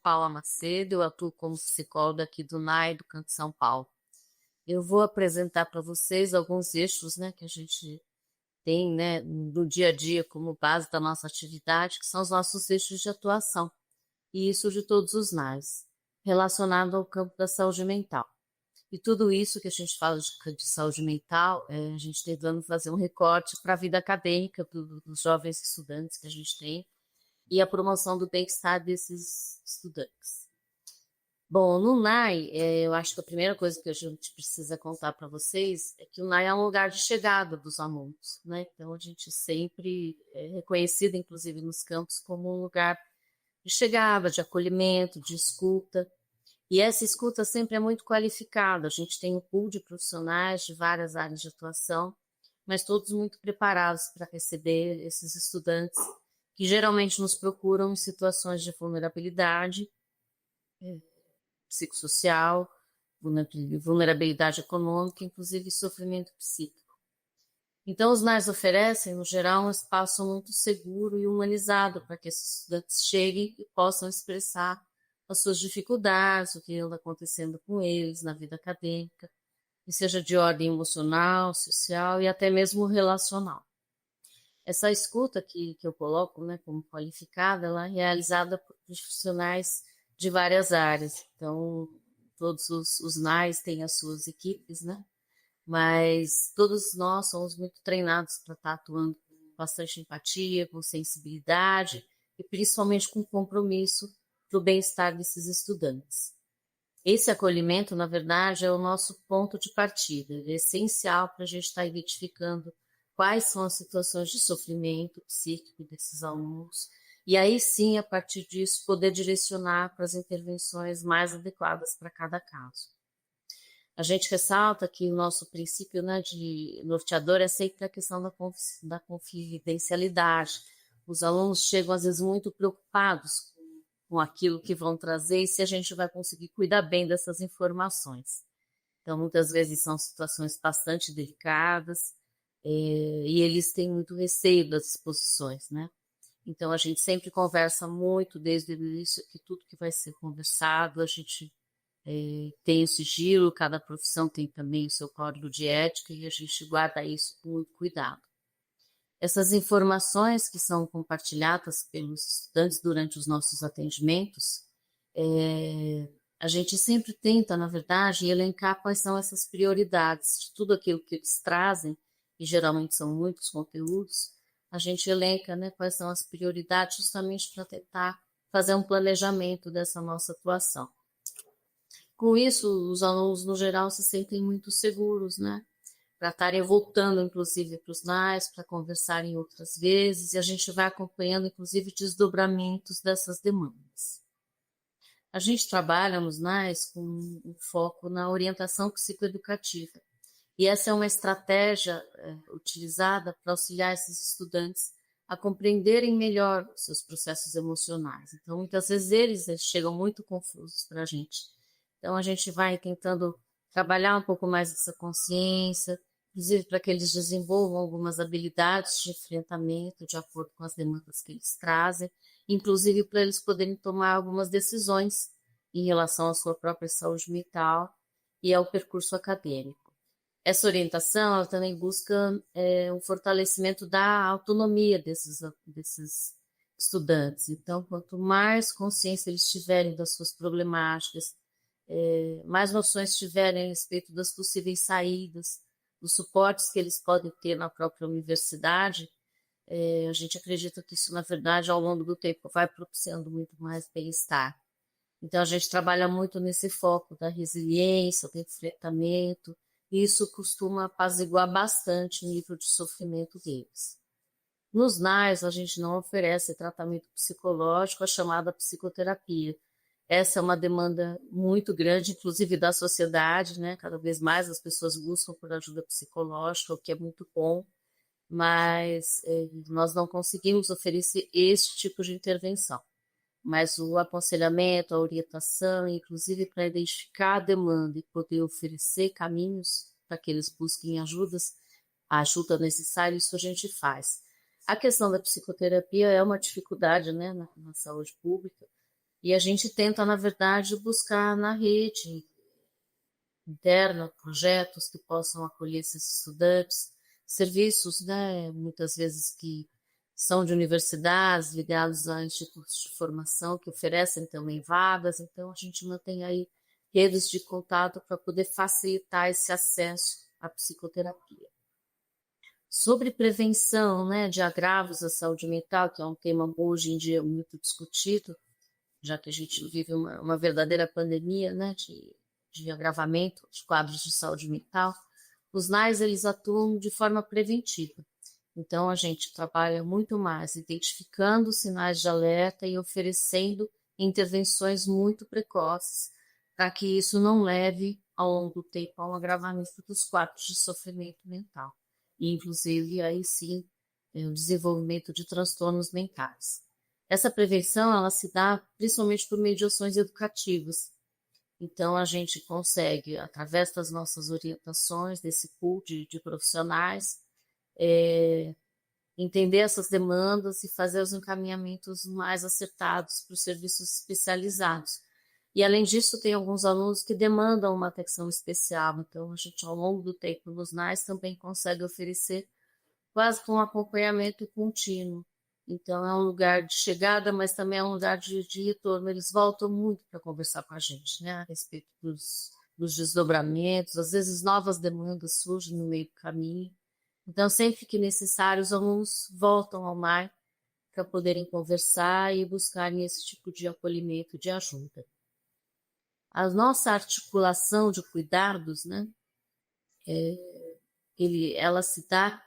Paula Macedo, eu atuo como psicóloga aqui do NAI do Canto de São Paulo. Eu vou apresentar para vocês alguns eixos, né, que a gente tem, né, no dia a dia como base da nossa atividade, que são os nossos eixos de atuação, e isso de todos os NAIs, relacionado ao campo da saúde mental. E tudo isso que a gente fala de saúde mental, a gente tentando fazer um recorte para a vida acadêmica dos jovens estudantes que a gente tem e a promoção do bem-estar desses estudantes. Bom, no NAI, eu acho que a primeira coisa que a gente precisa contar para vocês é que o NAI é um lugar de chegada dos alunos, né? Então, a gente sempre é reconhecido, inclusive nos campos, como um lugar de chegada, de acolhimento, de escuta. E essa escuta sempre é muito qualificada. A gente tem um pool de profissionais de várias áreas de atuação, mas todos muito preparados para receber esses estudantes que geralmente nos procuram em situações de vulnerabilidade psicossocial, vulnerabilidade econômica, inclusive sofrimento psíquico. Então, os NAIs oferecem, no geral, um espaço muito seguro e humanizado para que esses estudantes cheguem e possam expressar as suas dificuldades, o que anda acontecendo com eles na vida acadêmica, que seja de ordem emocional, social e até mesmo relacional. Essa escuta que eu coloco, né, como qualificada, ela é realizada por profissionais de várias áreas. Então, todos os NAIs têm as suas equipes, né? Mas todos nós somos muito treinados para estar atuando com bastante empatia, com sensibilidade e principalmente com compromisso para o bem-estar desses estudantes. Esse acolhimento, na verdade, é o nosso ponto de partida. Ele é essencial para a gente estar identificando quais são as situações de sofrimento psíquico desses alunos e aí sim, a partir disso, poder direcionar para as intervenções mais adequadas para cada caso. A gente ressalta que o nosso princípio, né, de norteador é sempre a questão da confidencialidade. Os alunos chegam, às vezes, muito preocupados com aquilo que vão trazer e se a gente vai conseguir cuidar bem dessas informações. Então, muitas vezes são situações bastante delicadas e eles têm muito receio das exposições, né? Então, a gente sempre conversa muito desde o início que tudo que vai ser conversado, a gente tem o sigilo, cada profissão tem também o seu código de ética e a gente guarda isso com muito cuidado. Essas informações que são compartilhadas pelos estudantes durante os nossos atendimentos, a gente sempre tenta, na verdade, elencar quais são essas prioridades de tudo aquilo que eles trazem, e geralmente são muitos conteúdos, a gente elenca, né, quais são as prioridades justamente para tentar fazer um planejamento dessa nossa atuação. Com isso, os alunos, no geral, se sentem muito seguros, né? Para estarem voltando, inclusive, para os NAIs, para conversarem outras vezes, e a gente vai acompanhando, inclusive, desdobramentos dessas demandas. A gente trabalha nos NAIs com um foco na orientação psicoeducativa, e essa é uma estratégia utilizada para auxiliar esses estudantes a compreenderem melhor os seus processos emocionais. Então, muitas vezes eles chegam muito confusos para a gente. Então, a gente vai tentando trabalhar um pouco mais essa consciência, inclusive para que eles desenvolvam algumas habilidades de enfrentamento de acordo com as demandas que eles trazem, inclusive para eles poderem tomar algumas decisões em relação à sua própria saúde mental e ao percurso acadêmico. Essa orientação ela também busca um fortalecimento da autonomia desses estudantes. Então, quanto mais consciência eles tiverem das suas problemáticas, mais noções tiverem a respeito das possíveis saídas, dos suportes que eles podem ter na própria universidade, a gente acredita que isso, na verdade, ao longo do tempo vai propiciando muito mais bem-estar. Então, a gente trabalha muito nesse foco da resiliência, do enfrentamento, e isso costuma apaziguar bastante o nível de sofrimento deles. Nos NAIs, a gente não oferece tratamento psicológico, a chamada psicoterapia. Essa é uma demanda muito grande, inclusive da sociedade, né? Cada vez mais as pessoas buscam por ajuda psicológica, o que é muito bom, mas nós não conseguimos oferecer esse tipo de intervenção. Mas o aconselhamento, a orientação, inclusive para identificar a demanda e poder oferecer caminhos para que eles busquem a ajuda necessária, isso a gente faz. A questão da psicoterapia é uma dificuldade, né, na saúde pública, E a gente tenta, na verdade, buscar na rede interna projetos que possam acolher esses estudantes, serviços, né, muitas vezes que são de universidades ligados a institutos de formação que oferecem também vagas, então a gente mantém aí redes de contato para poder facilitar esse acesso à psicoterapia. Sobre prevenção, né, de agravos à saúde mental, que é um tema hoje em dia muito discutido, já que a gente vive uma verdadeira pandemia, né, de agravamento de quadros de saúde mental, os NAIs eles atuam de forma preventiva. Então, a gente trabalha muito mais identificando sinais de alerta e oferecendo intervenções muito precoces para que isso não leve, ao longo do tempo, a um agravamento dos quadros de sofrimento mental. E, inclusive, aí sim, o desenvolvimento de transtornos mentais. Essa prevenção, ela se dá principalmente por meio de ações educativas. Então, a gente consegue, através das nossas orientações, desse pool de profissionais, entender essas demandas e fazer os encaminhamentos mais acertados para os serviços especializados. E, além disso, tem alguns alunos que demandam uma atenção especial. Então, a gente, ao longo do tempo nos NAIs, também consegue oferecer quase com um acompanhamento contínuo. Então, é um lugar de chegada, mas também é um lugar de retorno. Eles voltam muito para conversar com a gente, né, a respeito dos desdobramentos. Às vezes, novas demandas surgem no meio do caminho. Então, sempre que necessário, os alunos voltam ao mar para poderem conversar e buscarem esse tipo de acolhimento, de ajuda. A nossa articulação de cuidados, né, ela se dá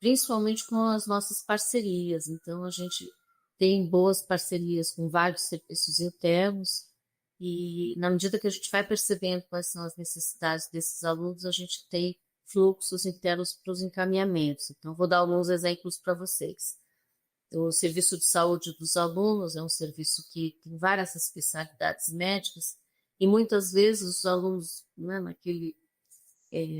principalmente com as nossas parcerias. Então, a gente tem boas parcerias com vários serviços internos e, na medida que a gente vai percebendo quais são as necessidades desses alunos, a gente tem fluxos internos para os encaminhamentos. Então, vou dar alguns exemplos para vocês. O serviço de saúde dos alunos é um serviço que tem várias especialidades médicas e muitas vezes os alunos, né, naquele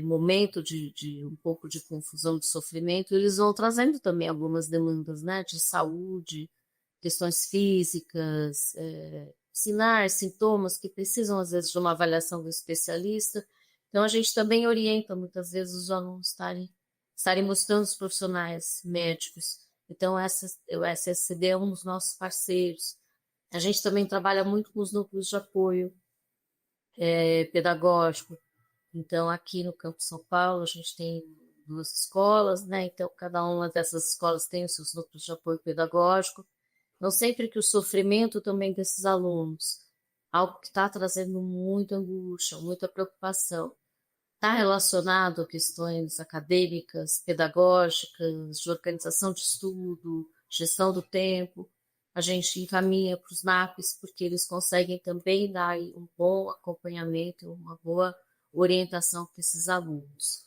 momento de um pouco de confusão, de sofrimento, eles vão trazendo também algumas demandas, né, de saúde, questões físicas, sinais, sintomas que precisam às vezes de uma avaliação do especialista. Então a gente também orienta muitas vezes os alunos estarem mostrando os profissionais médicos. Então o SSCD é um dos nossos parceiros. A gente também trabalha muito com os núcleos de apoio pedagógico. Então, aqui no Campo São Paulo, a gente tem 2 escolas, né? Então, cada uma dessas escolas tem os seus núcleos de apoio pedagógico. Então, sempre que o sofrimento também desses alunos, algo que está trazendo muita angústia, muita preocupação, está relacionado a questões acadêmicas, pedagógicas, de organização de estudo, gestão do tempo, a gente encaminha para os NAPs, porque eles conseguem também dar um bom acompanhamento, uma boa orientação para esses alunos.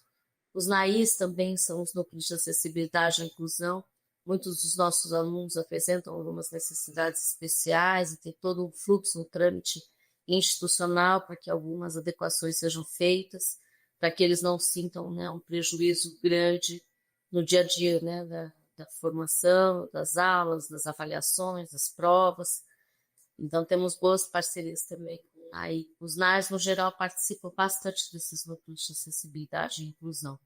Os NAIs também são os núcleos de acessibilidade e inclusão. Muitos dos nossos alunos apresentam algumas necessidades especiais e tem todo um fluxo, um trâmite institucional para que algumas adequações sejam feitas, para que eles não sintam, né, um prejuízo grande no dia a dia, né, da formação, das aulas, das avaliações, das provas. Então, temos boas parcerias também. Aí, os NAIs, no geral, participam bastante desses núcleos de acessibilidade e inclusão.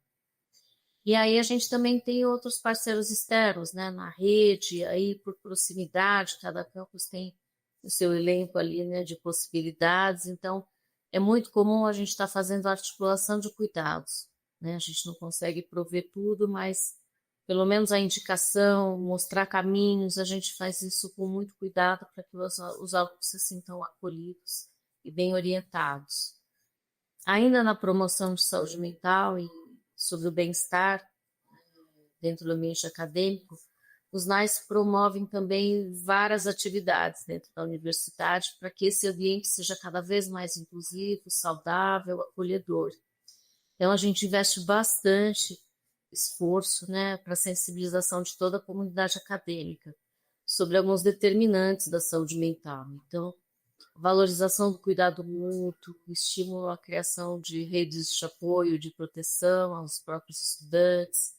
E aí a gente também tem outros parceiros externos, né, na rede, aí por proximidade, cada campus tem o seu elenco ali, né, de possibilidades. Então, é muito comum a gente estar fazendo articulação de cuidados, né? A gente não consegue prover tudo, mas pelo menos a indicação, mostrar caminhos, a gente faz isso com muito cuidado para que os alunos se sintam acolhidos e bem orientados. Ainda na promoção de saúde mental e sobre o bem-estar dentro do ambiente acadêmico, os NAIs promovem também várias atividades dentro da universidade para que esse ambiente seja cada vez mais inclusivo, saudável, acolhedor. Então, a gente investe bastante esforço, né, para a sensibilização de toda a comunidade acadêmica sobre alguns determinantes da saúde mental. Então, valorização do cuidado mútuo, estímulo à criação de redes de apoio, de proteção aos próprios estudantes,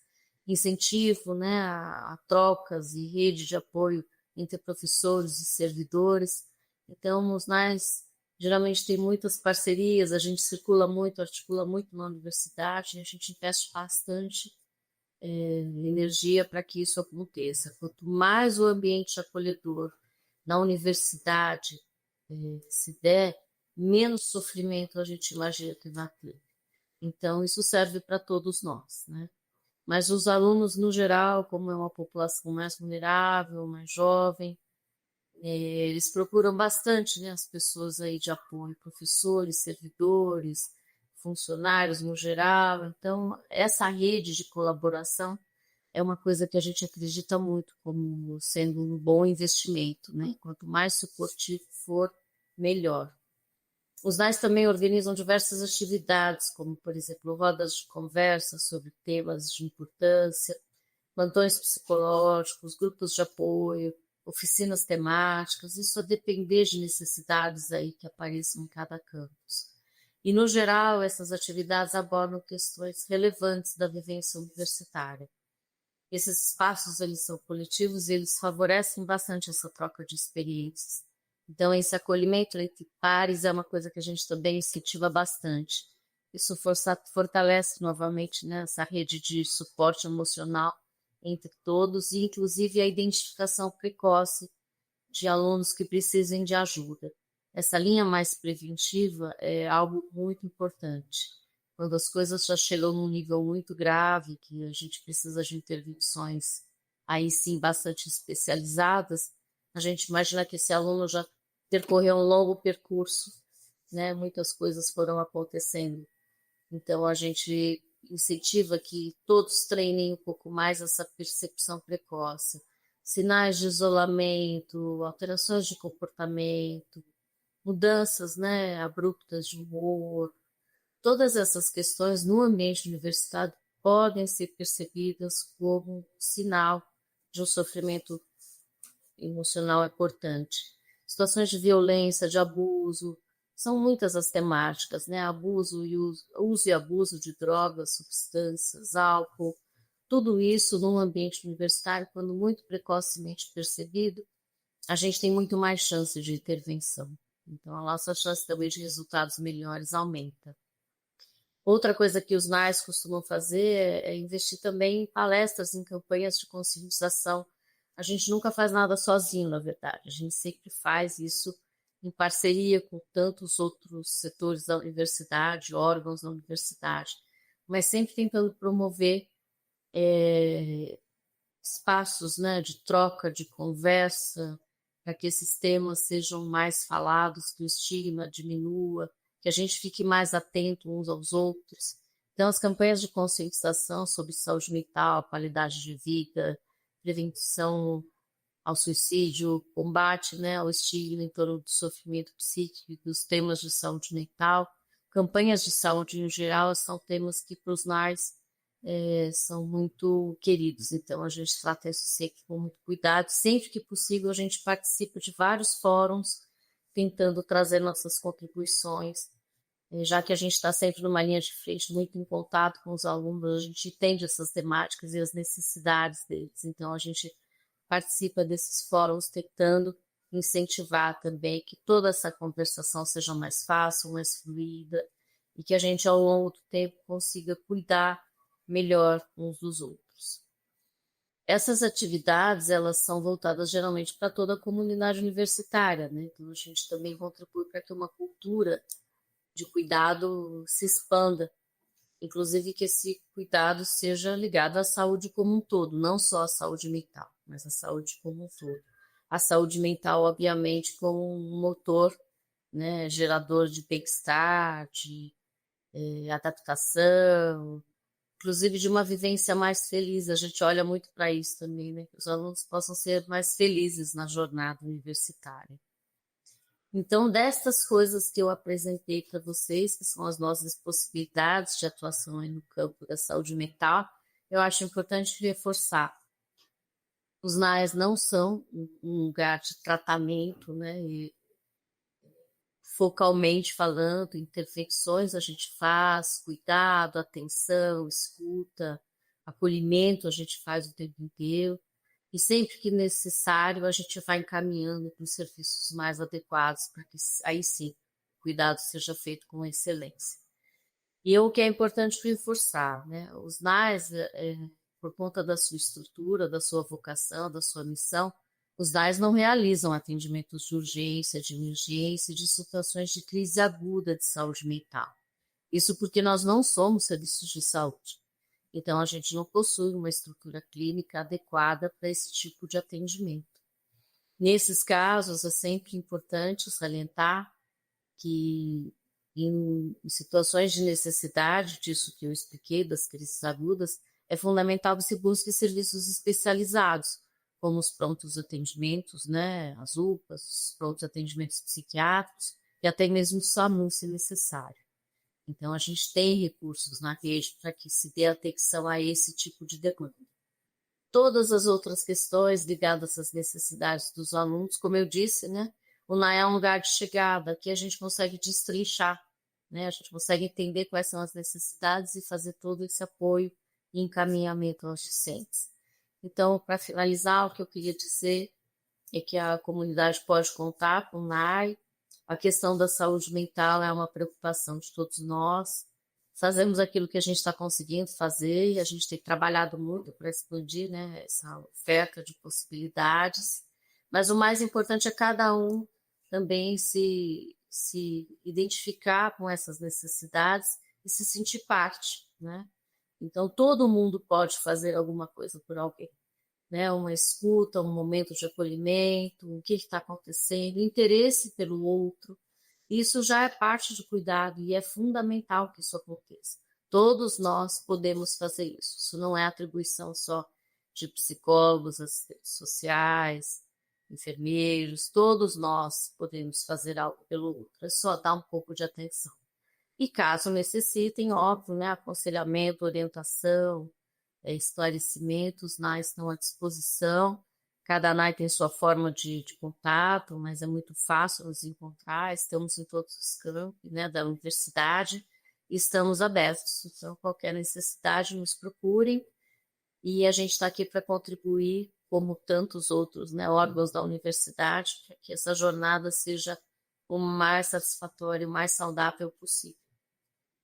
incentivo, né, a trocas e rede de apoio entre professores e servidores. Então, os NAES geralmente tem muitas parcerias, a gente circula muito, articula muito na universidade, e a gente investe bastante energia para que isso aconteça. Quanto mais o ambiente acolhedor na universidade se der, menos sofrimento a gente imagina que vai ter. Então, isso serve para todos nós, né? Mas os alunos, no geral, como é uma população mais vulnerável, mais jovem, eles procuram bastante, né, as pessoas aí de apoio, professores, servidores, funcionários no geral. Então, essa rede de colaboração é uma coisa que a gente acredita muito como sendo um bom investimento, né? Quanto mais suportivo for, melhor. Os NAIS também organizam diversas atividades, como, por exemplo, rodas de conversa sobre temas de importância, plantões psicológicos, grupos de apoio, oficinas temáticas, isso a depender de necessidades aí que apareçam em cada campus. E, no geral, essas atividades abordam questões relevantes da vivência universitária. Esses espaços, eles são coletivos e eles favorecem bastante essa troca de experiências. Então, esse acolhimento entre pares é uma coisa que a gente também incentiva bastante. Isso fortalece novamente, né, essa rede de suporte emocional entre todos e, inclusive, a identificação precoce de alunos que precisem de ajuda. Essa linha mais preventiva é algo muito importante. Quando as coisas já chegam num nível muito grave, que a gente precisa de intervenções aí sim bastante especializadas, a gente imagina que esse aluno já percorreu um longo percurso, né? Muitas coisas foram acontecendo. Então a gente incentiva que todos treinem um pouco mais essa percepção precoce. Sinais de isolamento, alterações de comportamento, mudanças, né, abruptas de humor, todas essas questões no ambiente universitário podem ser percebidas como um sinal de um sofrimento emocional importante. Situações de violência, de abuso, são muitas as temáticas, né? Abuso e uso e abuso de drogas, substâncias, álcool, tudo isso num ambiente universitário, quando muito precocemente percebido, a gente tem muito mais chance de intervenção. Então, a nossa chance também de resultados melhores aumenta. Outra coisa que os NAIs costumam fazer é investir também em palestras, em campanhas de conscientização. A gente nunca faz nada sozinho, na verdade. A gente sempre faz isso em parceria com tantos outros setores da universidade, órgãos da universidade, mas sempre tentando promover espaços, né, de troca, de conversa, para que esses temas sejam mais falados, que o estigma diminua, que a gente fique mais atento uns aos outros. Então, as campanhas de conscientização sobre saúde mental, qualidade de vida, prevenção ao suicídio, combate, né, ao estigma em torno do sofrimento psíquico, dos temas de saúde mental, campanhas de saúde em geral, são temas que para os NARs são muito queridos. Então, a gente trata isso sempre com muito cuidado. Sempre que possível, a gente participa de vários fóruns, tentando trazer nossas contribuições. Já que a gente está sempre numa linha de frente, muito em contato com os alunos, a gente entende essas temáticas e as necessidades deles. Então, a gente participa desses fóruns tentando incentivar também que toda essa conversação seja mais fácil, mais fluida, e que a gente, ao longo do tempo, consiga cuidar melhor uns dos outros. Essas atividades, elas são voltadas geralmente para toda a comunidade universitária, né? Então, a gente também contribui para que uma cultura de cuidado se expanda, inclusive que esse cuidado seja ligado à saúde como um todo, não só à saúde mental, mas à saúde como um todo. A saúde mental, obviamente, como um motor, né, gerador de bem-estar, de adaptação, inclusive de uma vivência mais feliz. A gente olha muito para isso também, né? Que os alunos possam ser mais felizes na jornada universitária. Então, destas coisas que eu apresentei para vocês, que são as nossas possibilidades de atuação aí no campo da saúde mental, eu acho importante reforçar. Os NAES não são um lugar de tratamento, né? E, focalmente falando, intervenções a gente faz, cuidado, atenção, escuta, acolhimento a gente faz o tempo inteiro. E sempre que necessário, a gente vai encaminhando para os serviços mais adequados, para que aí sim o cuidado seja feito com excelência. E o que é importante reforçar, né? Os NAS, por conta da sua estrutura, da sua vocação, da sua missão, os NAS não realizam atendimentos de urgência, de emergência, de situações de crise aguda de saúde mental. Isso porque nós não somos serviços de saúde. Então, a gente não possui uma estrutura clínica adequada para esse tipo de atendimento. Nesses casos, é sempre importante salientar que, em situações de necessidade, disso que eu expliquei, das crises agudas, é fundamental que se busque serviços especializados, como os prontos atendimentos, né, as UPAs, os prontos atendimentos psiquiátricos e até mesmo o SAMU, se necessário. Então, a gente tem recursos na rede para que se dê atenção a esse tipo de demanda. Todas as outras questões ligadas às necessidades dos alunos, como eu disse, né? O NAE é um lugar de chegada que a gente consegue destrinchar, né? A gente consegue entender quais são as necessidades e fazer todo esse apoio e encaminhamento aos discentes. Então, para finalizar, o que eu queria dizer é que a comunidade pode contar com o NAE. A questão da saúde mental é uma preocupação de todos nós. Fazemos aquilo que a gente está conseguindo fazer e a gente tem trabalhado muito para expandir, né, essa oferta de possibilidades. Mas o mais importante é cada um também se identificar com essas necessidades e se sentir parte, né? Então, todo mundo pode fazer alguma coisa por alguém, né? Uma escuta, um momento de acolhimento, o que está acontecendo, interesse pelo outro. Isso já é parte do cuidado e é fundamental que isso aconteça. Todos nós podemos fazer isso. Isso não é atribuição só de psicólogos, assistentes sociais, enfermeiros. Todos nós podemos fazer algo pelo outro. É só dar um pouco de atenção. E caso necessitem, óbvio, né, aconselhamento, orientação, esclarecimento, os NAIs estão à disposição. Cada NAI tem sua forma de contato, mas é muito fácil nos encontrar. Estamos em todos os campos, né, da universidade e estamos abertos. Então, qualquer necessidade, nos procurem. E a gente está aqui para contribuir, como tantos outros, né, órgãos da universidade, para que essa jornada seja o mais satisfatória, o mais saudável possível.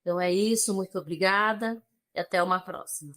Então é isso, muito obrigada e até uma próxima.